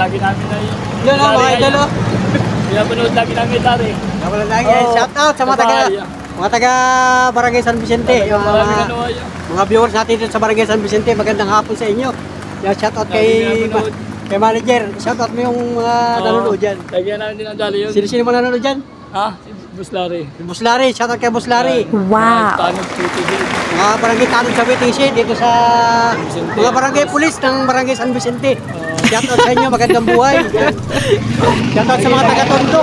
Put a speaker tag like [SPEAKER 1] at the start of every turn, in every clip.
[SPEAKER 1] lagi namin na yun.
[SPEAKER 2] Yun o, mga idol o.
[SPEAKER 1] Pinapanood lagi namin tari.
[SPEAKER 2] Napanood lagi. Shout out sa mga taga Barangay San Vicente. Yung mga viewers natin dito sa Barangay San Vicente. Magandang hapon sa inyo. Shout out kay manager. Shout out mo yung mga nanonood dyan.
[SPEAKER 1] Lagyan namin din ang dali yun.
[SPEAKER 2] Sino mo nanonood dyan?
[SPEAKER 1] Ha? Si Buslari.
[SPEAKER 2] Buslari. Shout out kay Buslari.
[SPEAKER 3] Wow.
[SPEAKER 1] Tanong PTV.
[SPEAKER 2] Mga barangay tanong sa WTC dito sa mga barangay pulis ng Barangay San Vicente. Shout out sa inyo, magandang buhay. Shout out sa mga taga-Tondo.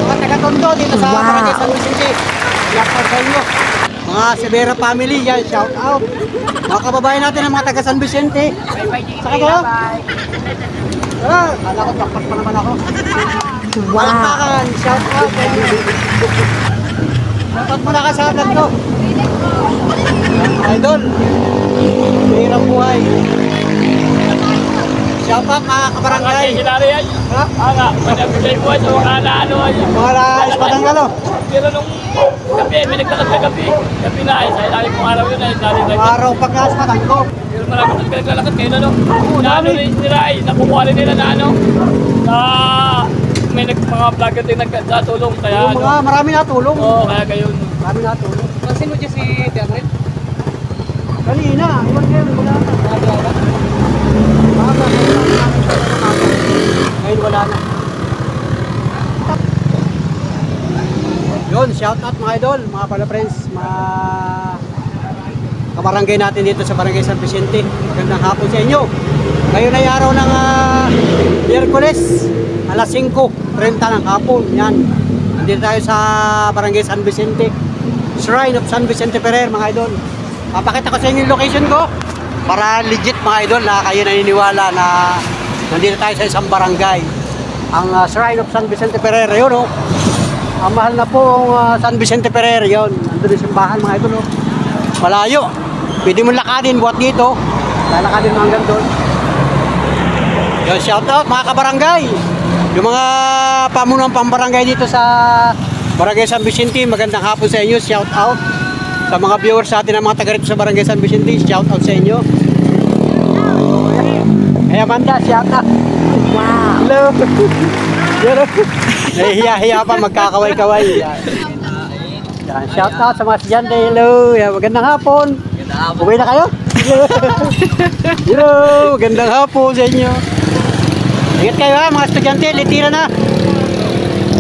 [SPEAKER 2] Mga taga-Tondo dito sa Barangay San Vicente. Shout out sa inyo. Mga Severa family, yan, shout out. Mga kababayan natin ng mga taga San Vicente. Saka ko? Kala ko, takpat pa naman ako. Palakpakan, shout out. Shout out muna ka sa vlog ko. Idol, mahirap buhay. Shout out mga kabarangay.
[SPEAKER 1] Sinari yan.
[SPEAKER 2] Ha?
[SPEAKER 1] Nga, manabigay mo sa mga ano.
[SPEAKER 2] Mga laispadang ano.
[SPEAKER 1] Pero nung gabi, may nagtakas na gabi. Gabi na, isa-ilalim kong araw yun.
[SPEAKER 2] Araw pagkaspadang ko.
[SPEAKER 1] Pero marami kong pinaglalakad ngayon ano. Na ano nila ay, nakukuha rin nila na ano. Na may mga vlogger din nagkatulong. Kaya
[SPEAKER 2] Yung mga marami natulong.
[SPEAKER 1] Oo, kaya gayon.
[SPEAKER 2] Marami natulong.
[SPEAKER 1] Pansin mo dyan si Derren?
[SPEAKER 2] Kanina, iwan kayo, wala na. Ngayon wala na. Yun, shout out mga idol, mga pala friends, mga kabarangay natin dito sa Barangay San Vicente. Gandang hapon sa inyo. Ngayon ay araw ng Miyerkules, alas 5:30 ng hapon. Yan, nandito tayo sa Barangay San Vicente, Shrine of San Vicente Ferrer mga idol. Papakita ko sa inyo yung location ko para legit mga idol na kayo naniniwala na nandito tayo sa isang barangay. Ang Shrine of San Vicente Ferrer, yun o. Ang mahal na po ang San Vicente Ferrer, yun. Nandun yung simbahan mga idol o. Malayo. Pwede mo lakadin buhat dito. Lalakadin mo hanggang doon. Yun, shout out mga kabarangay. Yung mga pamunong pambarangay dito sa Barangay San Vicente, magandang hapon sa inyo. Shout out. Sa mga viewers natin ng mga taga rito sa Barangay San Vicente, shout out sa inyo. Hey Amanda, shout out.
[SPEAKER 3] Wow.
[SPEAKER 2] Hello. Hello. Nahihiya-hiya pa, magkakaway-kaway. Yan. Yan, shout out sa mga estudyante. Hello. Yan, magandang hapon. Uwi na kayo? Hello. Magandang hapon sa inyo. Ingat kayo ha, mga estudyante. Litira na.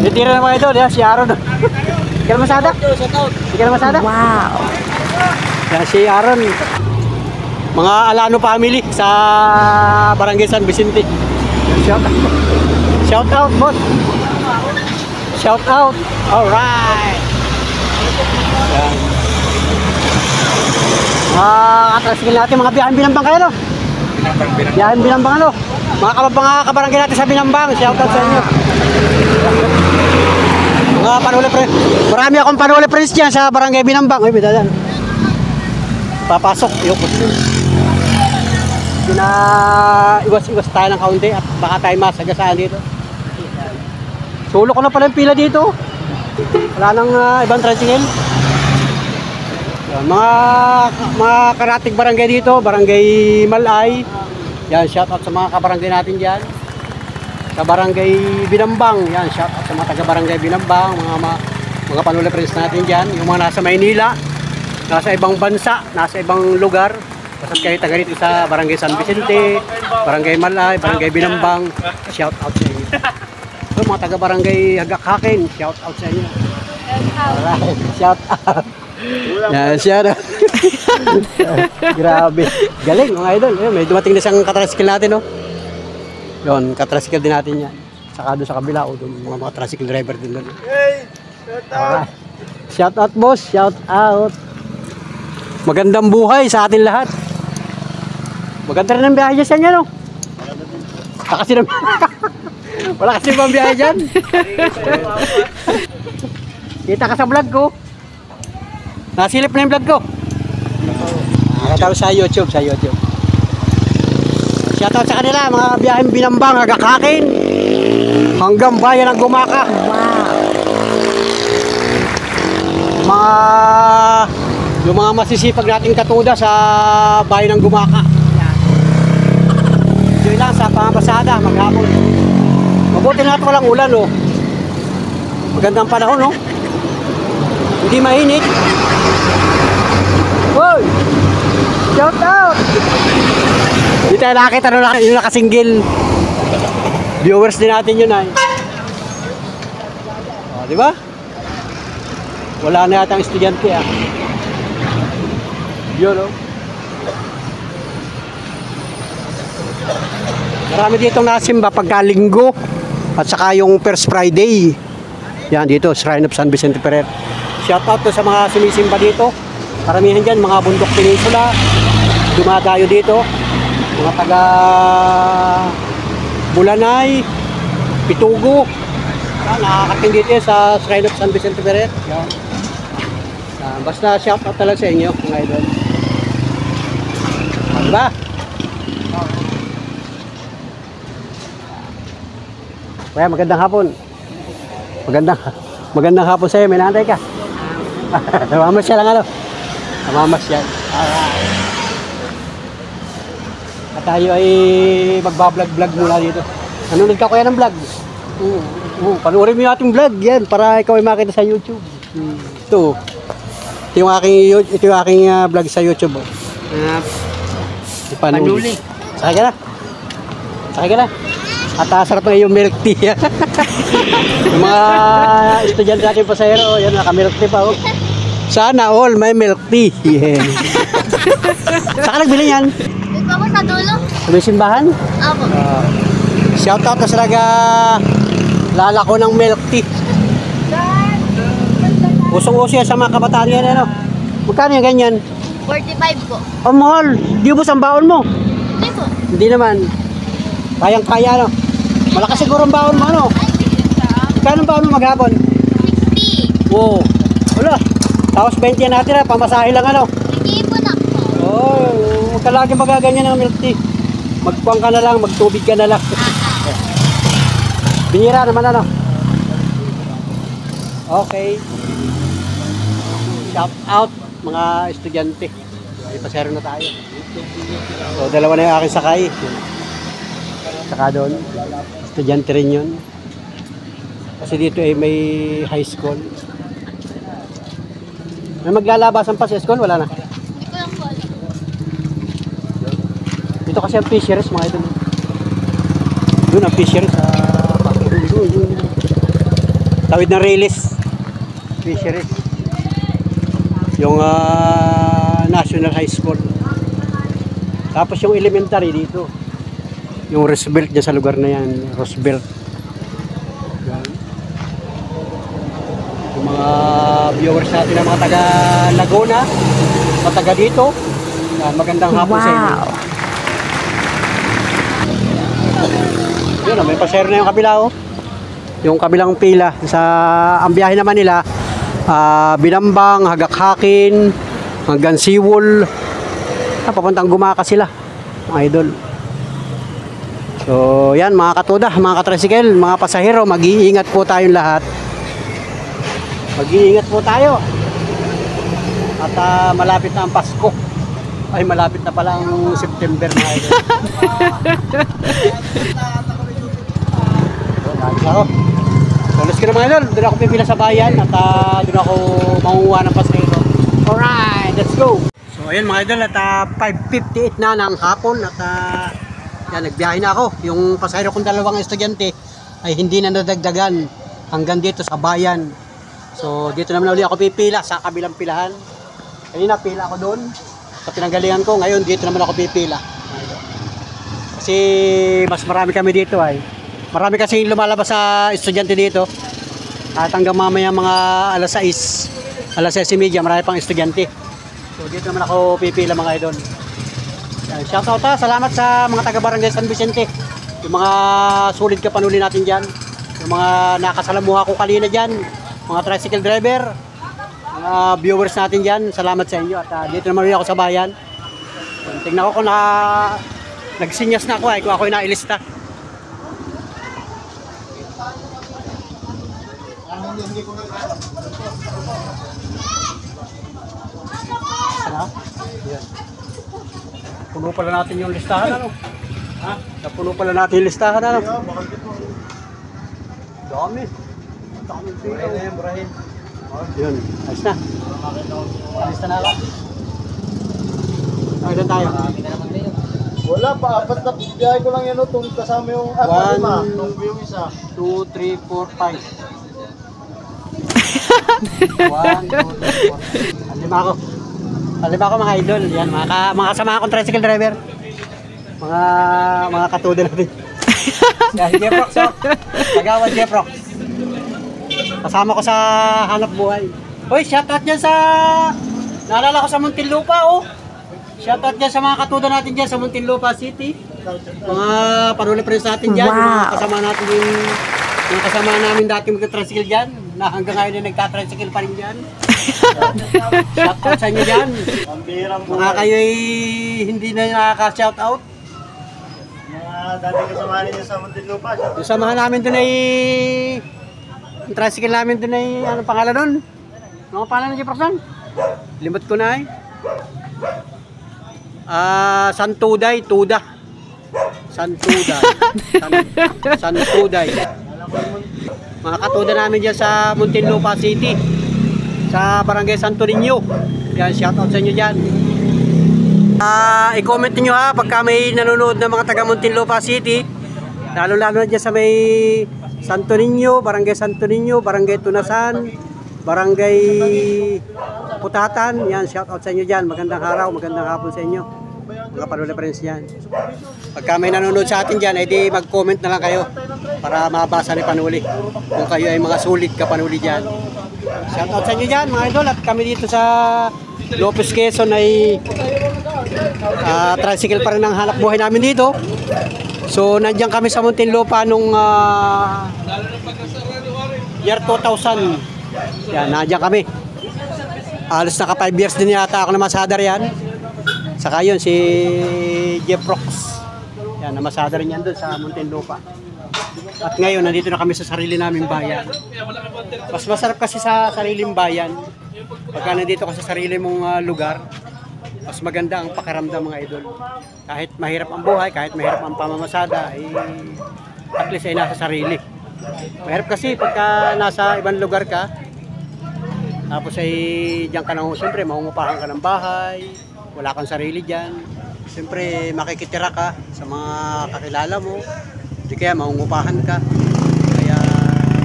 [SPEAKER 2] Litira na mga ito. Yan, si Aaron. Sige na masada? Sige na masada?
[SPEAKER 3] Wow.
[SPEAKER 2] Yan si Aaron. Mga Alano family sa Barangay San Vicente. Shout out. Shout out, boss. Shout out. Alright. Yan. Katrasigil natin mga biyahan Binambang kayo, no? Biyahan Binambang, ano? Mga kabarangay natin sa Binambang. Shout out sa inyo. Mga panuli friends. Marami akong panuli friends dyan sa Barangay Binambang. Uy, bida yan. Papasok. Iwas-iwas tayo ng kaunti at baka tayo masagasaan dito. Sulo ko na pala yung pila dito. Wala nang ibang tricycle. Yan, mga karatig barangay dito. Barangay Malay. Yan, shout out sa mga kabarangay natin dyan. Sa Barangay Binambang, yan, shout out sa mga taga Barangay Binambang, mga panuli friends natin dyan, yung mga nasa Maynila, nasa ibang bansa, nasa ibang lugar, basta kayo taga rito sa Barangay San Vicente, Barangay Malay, Barangay Binambang, shout out sa inyo. So mga taga Barangay Hagakhakin, shout out sa inyo. Alright, shout out. Yan, shout out. Grabe, galing mga idol. May dumating na siyang katrasikil natin, no? Yun, katrasikil din natin yan. Saka doon sa kabila, o doon, mga tricycle driver din doon.
[SPEAKER 1] Hey! Shout out!
[SPEAKER 2] Shout out, boss. Shout out. Magandang buhay sa atin lahat. Maganda rin ang biyahe dyan sa inyo, no? Wala kasi bang biyahe dyan? Kita ka sa vlog ko. Nasilip na yung vlog ko. Nakatawag sa YouTube, Shoutout sa kanila, mga biyaheng Binambang, Hagakhakin, hanggang bayan ng Gumaka.
[SPEAKER 3] Wow.
[SPEAKER 2] Yung mga masisipag nating katuda sa bayan ng Gumaka. umaga, maghapon. Mabuti na ito walang ulan, oh. Magandang panahon, no? Hindi mainit. Hoy! Shout out! Hindi tayo nakakita yung nakasinggil. Viewers din natin yun, ay. O, di ba? Wala na yata ang estudyante, ah. Yun, oh. Marami ditong nasimba pagka linggo at saka yung First Friday. Yan dito, Shrine of San Vicente Ferrer. Shout out to sa mga sumisimba dito. Karamihan dyan, mga bundok peninsula. Dumadayo dito. Mga taga Bulanay, Pitugo. Nakakating dito sa Shrine of San Vicente Ferrer. Yan. Basta shout out talaga sa inyo, mga idol. Diba? Kaya magandang hapon. Magandang hapon sa'yo. May nanay ka. Namamas siya lang ano. Namamas siya. At tayo ay magbablog-vlog muna dito. Nanonood ka kaya ng vlog? Panoorin mo yung ating vlog. Yan, para ikaw ay makita sa YouTube. Ito. Ito yung aking vlog sa YouTube. Panuli. Sakay ka na. Sakay ka na. At sarap na yung milk tea. Yung mga estudyante natin pasahero, yan, naka-milk tea pa. Oh. Sana all may milk tea. Yeah. Saan ka nagbili yan?
[SPEAKER 3] Dito ako sa dulo.
[SPEAKER 2] Sa may simbahan?
[SPEAKER 3] Apo.
[SPEAKER 2] Shout out na talaga lalako ng milk tea. Usong-uso yan sa mga kabataan yan. Ano? Magkano yung ganyan?
[SPEAKER 3] 45 po.
[SPEAKER 2] Oh, mahal. Di ubos ang baon mo?
[SPEAKER 3] Hindi po.
[SPEAKER 2] Hindi naman. Kayang-kaya, no? Malakas siguro ang baon mo, ano? Magkano ang baon mo maghapon?
[SPEAKER 3] 60.
[SPEAKER 2] Oo. Wala. Tapos 20 yan natin, ha? Pamasahe lang, ano?
[SPEAKER 3] Nag-iipon ako.
[SPEAKER 2] Oo. Huwag ka lagi magaganyan ng milk tea. Magpuang ka na lang, magtubig ka na lang. Binira naman, ano? Okay. Shout out, mga estudyante. May pasero na tayo. So, dalawa na yung aking sakay. Saka doon, estudyante rin yun. Kasi dito ay may high school. May maglalabasan pa sa school? Wala na.
[SPEAKER 3] Hindi ko lang po alam.
[SPEAKER 2] Dito kasi ang fisheries, mga idol. Doon ang fisheries. Tawid ng Reyes. Fisheries. Yung National High School. Tapos yung elementary dito. Yung Roosevelt dyan sa lugar na yan. Roosevelt. Yan. Yung mga viewers natin na mga taga Laguna, mga taga dito. Yan, magandang hapon sa inyo. Yun, may pasero na yung kabila, oh. Yung kabilang pila. Ang biyahe naman nila, Binambang, Hagakhakin, hanggang Siwol. Papuntang Gumaka sila, mga idol. So, yan mga katuda, mga katricycle, mga pasahero, mag-iingat po tayong lahat. Mag-iingat po tayo. At malapit na ang Pasko. Ay, malapit na pala ang September, mga idol. So, let's go na mga idol. Doon ako pipila sa bayan at doon ako manguha ng pasahero. Alright, let's go. So, ayan mga idol, at 5:58 na ng hapon at yan, nagbiyahe na ako. Yung pasahero kong dalawang estudyante ay hindi na nadagdagan hanggang dito sa bayan. So dito naman ulit ako pipila sa kabilang pilahan. Kanina pila ako doon sa pinanggalingan ko. Ngayon dito naman ako pipila. Kasi mas marami kami dito ay. Marami kasi lumalabas sa estudyante dito. At hanggang mamaya mga alas 6, alas 6:30 marami pang estudyante. So dito naman ako pipila mga idol. Shoutout ha, salamat sa mga taga Barangay San Vicente. Yung mga sulit ka panuli natin dyan. Yung mga nakasalamuha ko kanina dyan. Mga tricycle driver. Mga viewers natin dyan. Salamat sa inyo. At dito naman ako sa bayan. Tingnan ko kung nagsinyas na ako ay kung ako'y nailista. Ano? Yan. Puno pala natin yung listahan, ano? Ha? Napuno pala natin yung listahan, ano? Dami. Dami dito. Burahin. Yun, ayos na. Ayos na ako. Ay, doon tayo.
[SPEAKER 4] Wala pa, apat na biyahe ko lang yan, itong kasama yung lima. Itong yung isa.
[SPEAKER 2] 2, 3, 4, 5. 1, 2, 3, 4. Alima ako. Alima ako mga idol. Yan, mga kasama akong tricycle driver. Mga katuda natin. Yan, Jefrox, oh. Tagawan Jefrox. Kasama ko sa hanap buhay. Hoy, shoutout dyan sa... Naalala ko sa Muntinlupa, oh. Shoutout dyan sa mga katuda natin dyan sa Muntinlupa City. Mga panuli pa rin sa atin dyan. Yung mga kasama natin yung kasama namin dati magka-tricycle dyan. Na hanggang ngayon na nagka-tricycle pa rin dyan. Shoutout sa inyo dyan. Mga kayo'y hindi na nakaka-shoutout.
[SPEAKER 4] Mga dati kasama ninyo sa Muntinlupa.
[SPEAKER 2] Yung samahan namin dun ay... Yung tricycle namin dun ay... Anong pangalan nun? Anong pangalan ng Jefferson? Limot ko na ay. Santuday, Tuda. Santuday. Santuday. Mga katuda namin dyan sa Muntinlupa City. Sa Barangay Santo Niño. Yan, shoutout sa inyo dyan. I-comment niyo ha pagka may nanonood ng mga taga Muntinlupa City. Lalo-lalo na dyan sa may Santo Niño, Barangay Santo Niño, Barangay Tunasan, Barangay Putatan. Yan, shoutout sa inyo dyan. Magandang araw, magandang hapon sa inyo. Mga panula pa rin yan. Pagka may nanonood sa atin dyan, edi mag-comment na lang kayo para mabasa ni Panuli. Kung kayo ay mga sulit ka Panuli dyan. Shoutout sa inyo dyan mga idol. At kami dito sa Lopez Quezon ay tricycle pa rin ang hanap buhay namin dito. So nandiyan kami sa Muntinlupa nung year 2000. Yan, nandiyan kami. Alos naka 5 years din yata ako na masadar yan. Saka yun si Jefrox. Yan, namasadar yan doon sa Muntinlupa. At ngayon nandito na kami sa sarili naming bayan. Mas masarap kasi sa sariling bayan. Pagka nandito ka sa sarili mong lugar, mas maganda ang pakiramdam mga idol. Kahit mahirap ang buhay, kahit mahirap ang pamamasada, at least ay nasa sarili. Mahirap kasi pagka nasa ibang lugar ka, tapos ay diyan ka lang, siyempre maungupahan ka ng bahay, wala kang sarili dyan. Siyempre makikitira ka sa mga kakilala mo, di kaya maungupahan ka. Kaya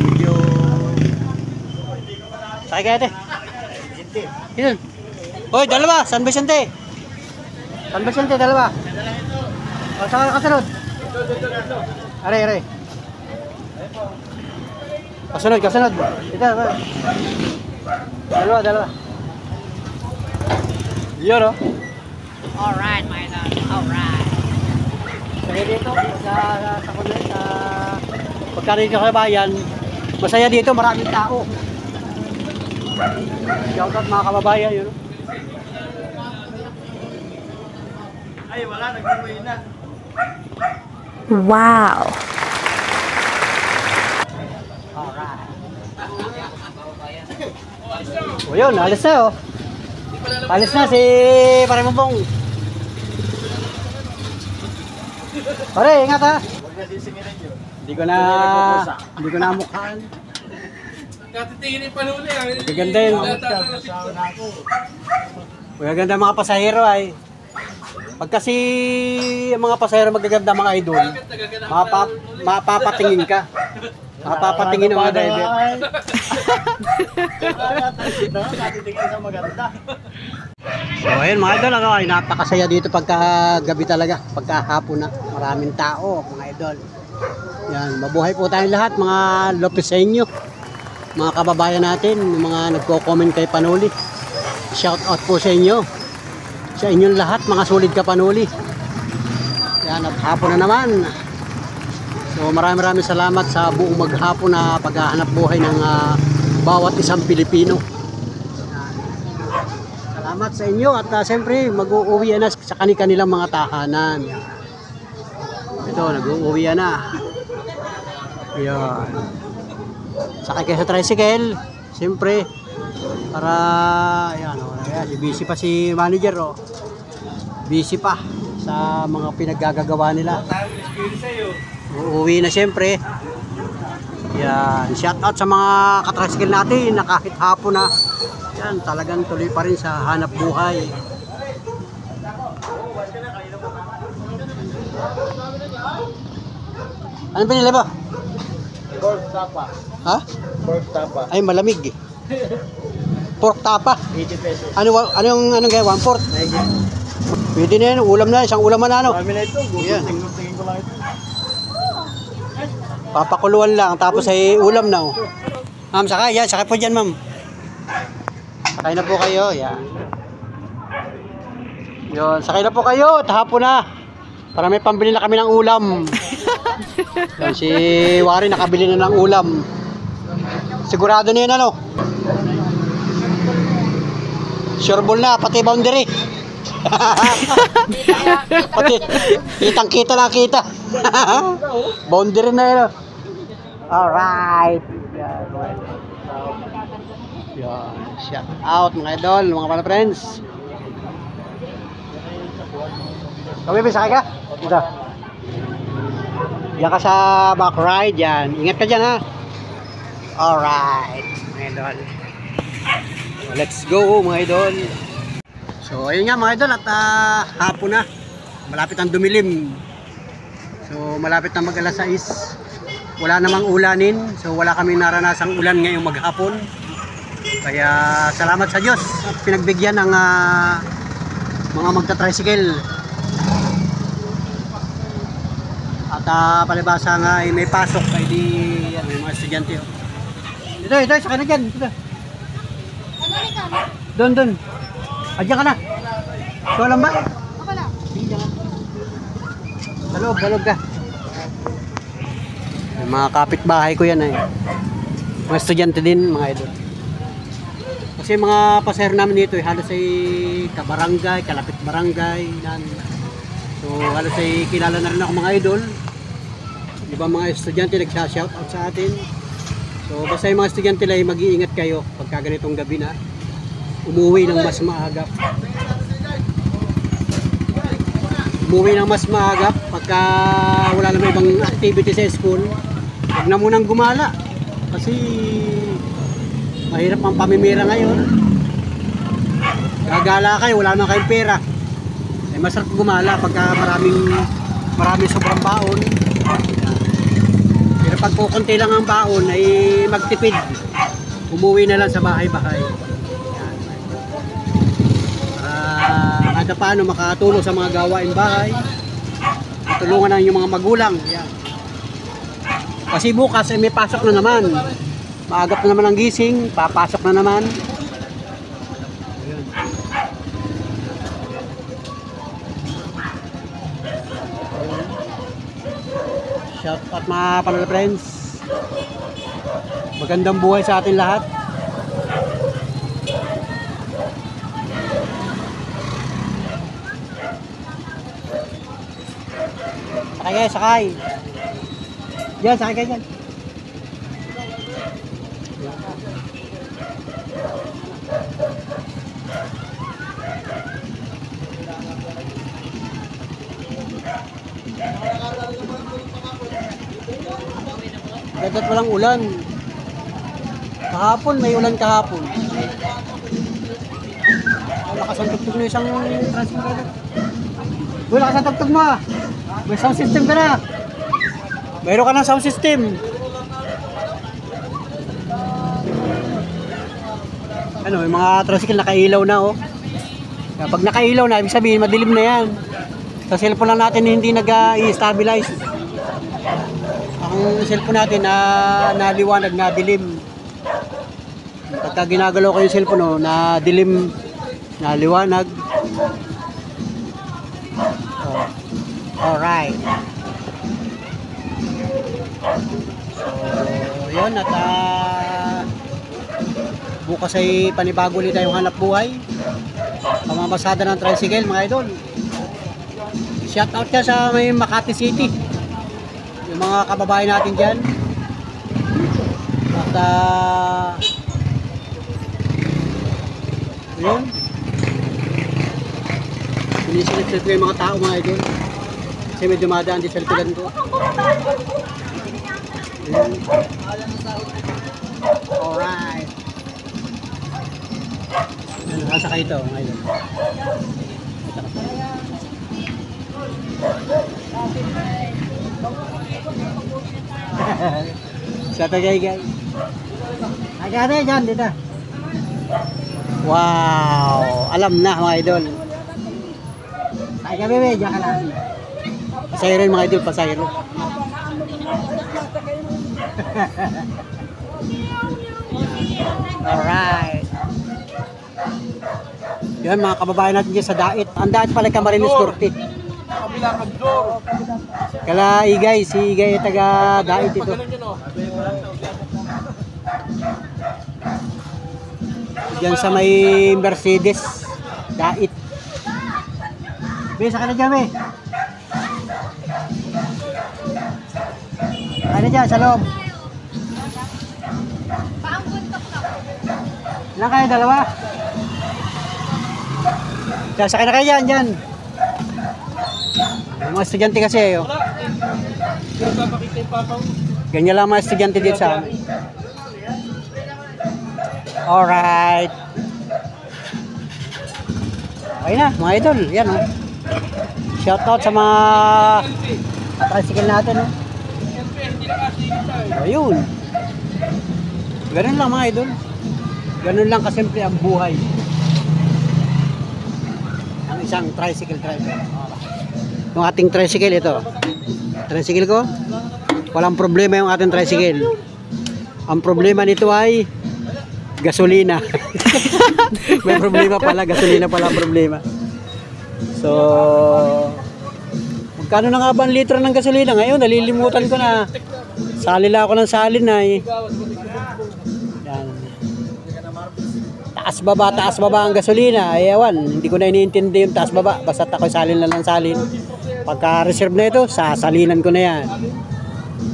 [SPEAKER 2] medyo... Sakay kaya ate? Yun. Hoy, dalawa, San Vicente. San Vicente, dalawa. O, saan ka kasunod? Aray. Kasunod. Ito, dalawa. Yun, no?
[SPEAKER 3] Alright, my love. Alright.
[SPEAKER 2] Kaya dito, pagka dito sa bayan, masaya dito, maraming tao. Shoutout mga kababayan, yun.
[SPEAKER 4] Ay, wala, nag-uwi na.
[SPEAKER 5] Wow!
[SPEAKER 2] Alright. O yun, alis na oh. Alis na si Pare Mumpong. Pare, ingat ha.
[SPEAKER 4] Huwag na sisingilin yun.
[SPEAKER 2] Hindi ko na mukhaan.
[SPEAKER 1] Katitingin yung Panuli.
[SPEAKER 2] Gaganda yun. Gaganda mga pasahero ay. Pag kasi ang mga pasahero magaganda mga idol, mapapatingin ka. Mapapatingin ang mga driver.
[SPEAKER 4] Katitingin sa maganda.
[SPEAKER 2] So ayun mga idol, ay napakasaya dito pagka gabi talaga, pagka hapon na. Maraming tao mga idol. Yan, mabuhay po tayong lahat mga Lopeseño, mga kababayan natin, mga nagko-comment kay Panuli. Shout out po sa inyo. Sa inyong lahat, mga solid ka Panuli. Yan, at hapon na naman. So maraming salamat sa buong maghapon na paghahanap buhay ng bawat isang Pilipino. Yan. Salamat sa inyo at siyempre mag-uuwi na sa kanilang mga tahanan. Yan. Ito, nag-uuwi na. Yan. Sakay kayo sa tricycle, siyempre, para, yan, busy pa si manager, busy pa. sa mga pinaggagawa nila. Uuwi na siyempre. Yan, shout out sa mga katricycle natin na kahit hapon na yan, talagang tuloy pa rin sa hanap buhay. Ano pinili ba?
[SPEAKER 4] Pork tapa.
[SPEAKER 2] Ha?
[SPEAKER 4] Pork tapa.
[SPEAKER 2] Ay, malamig eh. Pork tapa.
[SPEAKER 4] 80 pesos.
[SPEAKER 2] Anong gaya? 1/4? Pwede na yan, ulam na, isang ulam na ano.
[SPEAKER 4] Kami na ito,
[SPEAKER 2] Yan.
[SPEAKER 4] tingin ko lang ito.
[SPEAKER 2] Papakuluan lang, tapos ay ulam na. Oh. Ma'am, sakay. Yan, sakay po dyan, ma'am. Sakay na po kayo. Yan. Yun, sakay na po kayo. Tahapon na. Para may pambili na kami ng ulam. Yan, si Wari nakabili na ng ulam. Sigurado na yun, ano? Sureball na, pati boundary. Pati, kitang-kita na kita. Boundary na yun. Alright. Yan. Shout out mga idol, mga pala friends. Kami bisa ka? Ito. Diyan ka sa back ride yan. Ingat ka dyan ha. Alright mga idol. Let's go mga idol. So ayun nga mga idol at hapon na. Malapit ang dumilim. So malapit na mag alas 6. Wala namang ulanin. So wala kaming naranasang ulan ngayong maghapon. Kaya salamat sa Diyos at pinagbigyan ng mga magta-tricycle. At palibasa nga ay may pasok ay di yan, may mga estudyante. Oh. Ito, saka na dyan. Ito. Doon. Adyan ka na. Ikaw lang ba?
[SPEAKER 3] Ako lang.
[SPEAKER 2] Dalog ka. Yung mga kapitbahay ko yan ay. Mga estudyante din, mga idol. Kasi mga pasahero namin dito ay halos ay kabarangay, kalapit barangay. So halos ay kilala na rin ako mga idol. Diba mga estudyante nagsha-shoutout sa atin. So basta yung mga estudyante ay mag-iingat kayo pagka ganitong gabi na. Umuwi ng mas maagap. Pagka wala naman ibang activity sa school. Huwag na munang gumala. Kasi mahirap ang pamimira ngayon. Gagala kayo, wala na kayong pera. Eh, masarap gumala pagka maraming sobrang baon. Pero pag kukunti lang ang baon ay magtipid. Umuwi na lang sa bahay-bahay. Kada paano makatulong sa mga gawain bahay, tulungan ng yung mga magulang. Yan. Kasi bukas ay may pasok na naman. Maagap na naman ang gising, papasok na naman. Ayan. Shout out mga panel friends. Magandang buhay sa atin lahat. Sakay. Yan, sakay kayo dyan. Dagat walang ulan. Kahapon, may ulan kahapon. Lakas ang tugtog na isang transmitter. Uy, lakas ang tugtog mo ah. May sound system ka na. Mayroon ka ng sound system. Ano, yung mga tricycle nakailaw na oh. Kapag nakailaw na, ibig sabihin madilim na yan. Sa cellphone lang natin hindi nag-i-stabilize. Ang cellphone natin na naliwanag, na dilim. Pagka ginagalaw ko yung cellphone oh, na dilim, na liwanag. Oh. Alright. So, yun at bukas ay panibago ulit tayong hanap buhay. Pamamasada ng tricycle mga idol. Shout out ka sa may Makati City. Yung mga kababayan natin dyan. At yun. Sinisilip-silip ko yung mga tao mga idol. Kasi may dumadaan din sa likuran ko. Ayan. Alright. Nakasakay ito mga idol. Sa tagay guys. Agad dyan dito. Wow, alam na mga idol. Ay ka bebe, dyan ka lang. Pasayro yun mga idol, pasayro. Alright. Yan mga kababayan natin dyan sa Dait. Ang Dait pala Camarines Norte.
[SPEAKER 4] Kabila ka, Jor.
[SPEAKER 2] Kala Igay, si Igay ay taga Dait ito. Diyan sa may Mercedes, Dait. Bisa ka na dyan, be. Ano dyan, sa loob? Ilan kayo, dalawa? Diyan, sakay na kayo dyan. Yung mga estudyante kasi, oh. Ganyan lang mga estudyante dito sa amin. Alright. Okay na, mga idol. Yan, oh. Shoutout sa mga tricycle natin, oh. Ayun. Ganun lang, mga idol. Ganun lang kasimple ang buhay. Ang isang tricycle driver. Yung ating tricycle, ito. Tricycle ko, walang problema yung ating tricycle. Ang problema nito ay gasolina. May problema pala, gasolina pala ang problema. So, magkano na nga ba ang litro ng gasolina? Ngayon, nalilimutan ko na. Salila ako ng salin na eh. Yan. Taas baba ang gasolina. Ay, ewan, hindi ko na iniintindi yung taas baba. Basta ako salin lang ng salin. Pagka-reserve na ito, sasalinan ko na yan.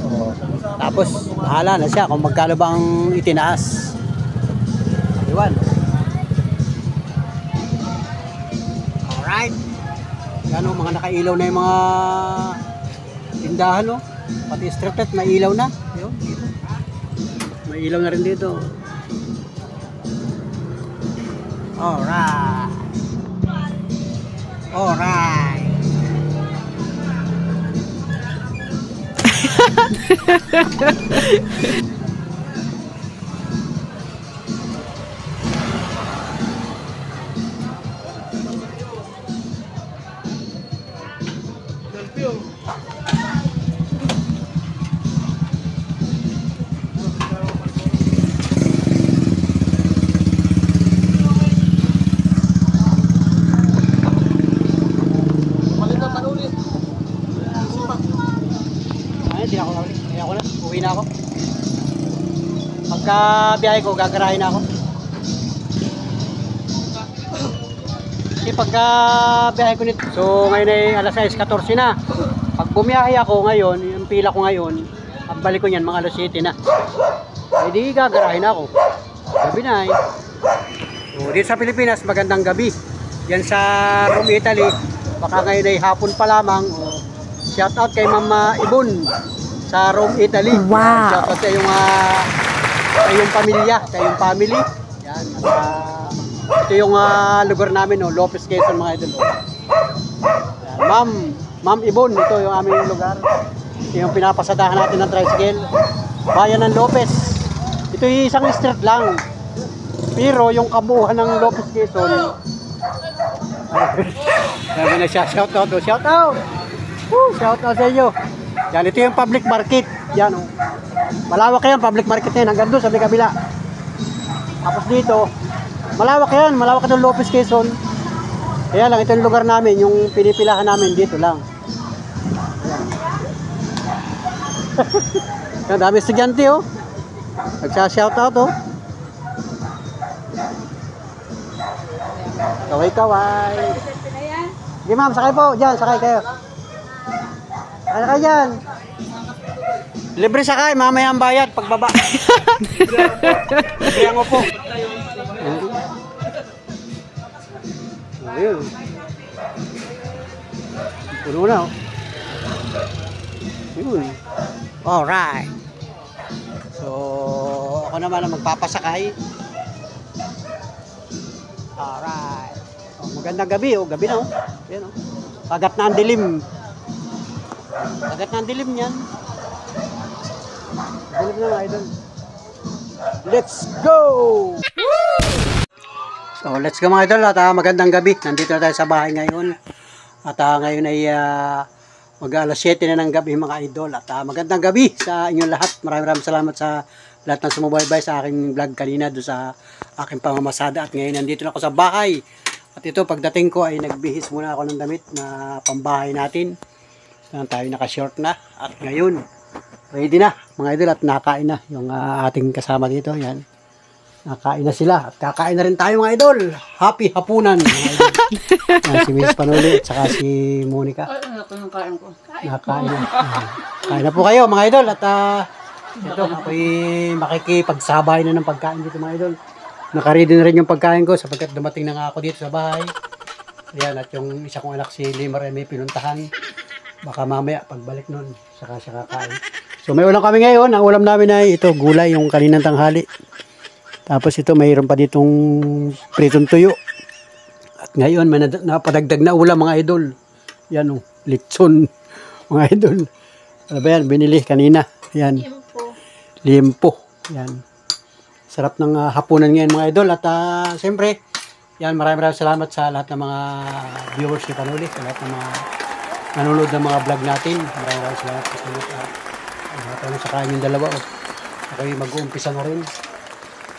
[SPEAKER 2] O, tapos, bahala na siya kung magkano ba ang itinaas. Iwan. Alright. Yan o, mga nakailaw na yung mga tindahan o. Pati street light, may ilaw na. Yun. May ilaw na rin dito. Alright. Alright. Uwi na ako. Pagka biyahe ko, gagarahin na ako. Kasi pagka biyahe ko nito, so ngayon ay alas 6:14 na. Pag bumiyahe ako ngayon, yung pila ko ngayon, ang balik ko niyan mga alas 7 na. Ay di gagarahin na ako. Gabi na eh. So, dito sa Pilipinas, magandang gabi. Yan sa Rome, Italy. Baka ngayon ay hapon pa lamang. Shout out kay Mama Ibon sa Rome, Italy. Wow. Shout out sa yung pamilya, sa yung family. Yan. Ito yung lugar namin, no, Lopez, Quezon mga idol. Yan. Ma'am Ibon, ito yung aming lugar. Ito yung pinapasadahan natin ng tricycle. Bayan ng Lopez. Ito yung isang street lang. Pero yung kabuuan ng Lopez, Quezon. Sabi na siya, shout out. Shout out. Woo, shout out sa inyo. Yan, ito yung public market. Yan, oh. Malawak yan, public market yan. Hanggang doon, sa may kabila. Tapos dito, malawak yan. Malawak itong Lopez, Quezon. Kaya lang, ito yung lugar namin. Yung pinipilahan namin, dito lang. Yan. Dami estudyante, oh. Nagsa-shout out, oh. Kaway-kaway. Sige, ma'am, sakay po. Diyan, sakay kayo. Sakay kayo dyan. Libre sakay, mamaya ang bayad pagbaba. Libre ang upo. Ayun. Puno na, oh. Yun. Alright. So, ako naman ang magpapasakay. Alright. Oh, magandang gabi, oh. Gabi na, oh. Yan, oh. Kagat na ang dilim. Kagat na ang dilim yan. Dilim na, mga idol. Let's go! So, let's go mga idol. At magandang gabi. Nandito na tayo sa bahay ngayon. At ngayon ay mag-alas 7 na ng gabi mga idol. At magandang gabi sa inyong lahat. Maraming salamat sa lahat ng sumubaybay sa aking vlog kanina doon sa aking pamamasada. At ngayon nandito na ako sa bahay. At ito pagdating ko ay nagbihis muna ako ng damit na pambahay natin. Saan tayo naka-short na. At ngayon ready na mga idol at nakain na yung ating kasama dito. Yan. Nakain na sila. At kakain na rin tayo mga idol. Happy hapunan mga idol. Si Miss Panuli at saka si Monica. Nakain na. Kain na po kayo mga idol. At ito ako'y makikipagsabay na ng pagkain dito mga idol. Nakaready na rin yung pagkain ko sapagkat dumating na nga ako dito sa bahay. Ayan, at yung isa kong anak si Limar ay may pinuntahan. Baka mamaya pagbalik nun saka siya kakain. So may ulam kami ngayon. Ang ulam namin ay ito gulay yung kaninang tanghali. Tapos ito mayroon pa ditong pritong tuyo. At ngayon may napadagdag na ulam mga idol. Yan o, litson mga idol. Ano ba yan? Binili kanina. Yan. Limpo. Yan. Sarap ng hapunan ngayon mga idol. At siyempre, yan maraming salamat sa lahat ng mga viewers ni Panuli. Sa lahat ng mga nanonood ng mga vlog natin. Maraming salamat sa inyo. Ano sa kanyang dalawa. Ako'y mag-uumpisa na rin.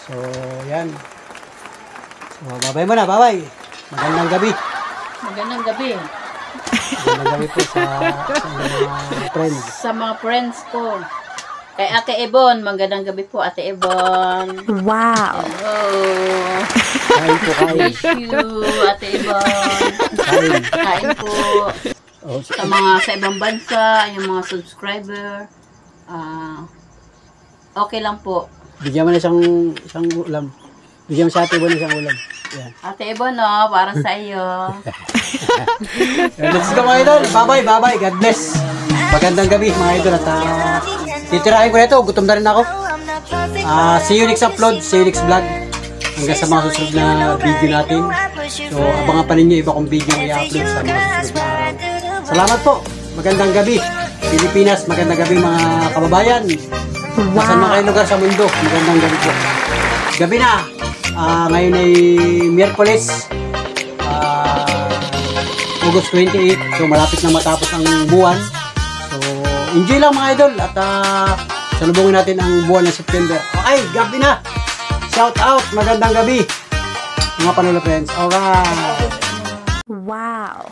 [SPEAKER 2] So, yan. So, babay mo na, babay. Magandang gabi.
[SPEAKER 3] Magandang gabi.
[SPEAKER 2] Magandang gabi po sa mga friends.
[SPEAKER 3] Sa mga friends ko. Kay Ate Ebon, magandang gabi po Ate Ebon.
[SPEAKER 5] Wow.
[SPEAKER 3] Hello.
[SPEAKER 2] Kain po, kain.
[SPEAKER 3] Miss you, Ate Ebon.
[SPEAKER 2] Kain.
[SPEAKER 3] Kain po.
[SPEAKER 2] Oh,
[SPEAKER 3] Sa mga sa ibang bansa, yung mga subscriber, okay lang po.
[SPEAKER 2] bigyan mo na isang ulam. Bigyan mo sa Ate Bon isang ulam. Yan.
[SPEAKER 3] Ate Ebon, no, para sa iyo.
[SPEAKER 2] Let's go mga idol. Bye-bye, bye-bye. God bless. Magandang gabi mga idol. At titirahin ko na ito. Gutom na rin ako. See you next upload. See you next vlog. Hanggang sa mga susunod na video natin. So, abangan pa ninyo iba kong video na i-upload sa mga susunod na araw. Salamat po. Magandang gabi. Pilipinas, magandang gabi mga kababayan. Saan mga kayo lugar sa mundo. Magandang gabi po. Gabi na. Ngayon ay Miyerkules. August 28. So, malapit na matapos ang buwan. So, enjoy lang mga idol. At salubungin natin ang buwan ng September. Okay, gabi na. Shout out. Magandang gabi. Mga Panuli friends. Alright.
[SPEAKER 5] Wow.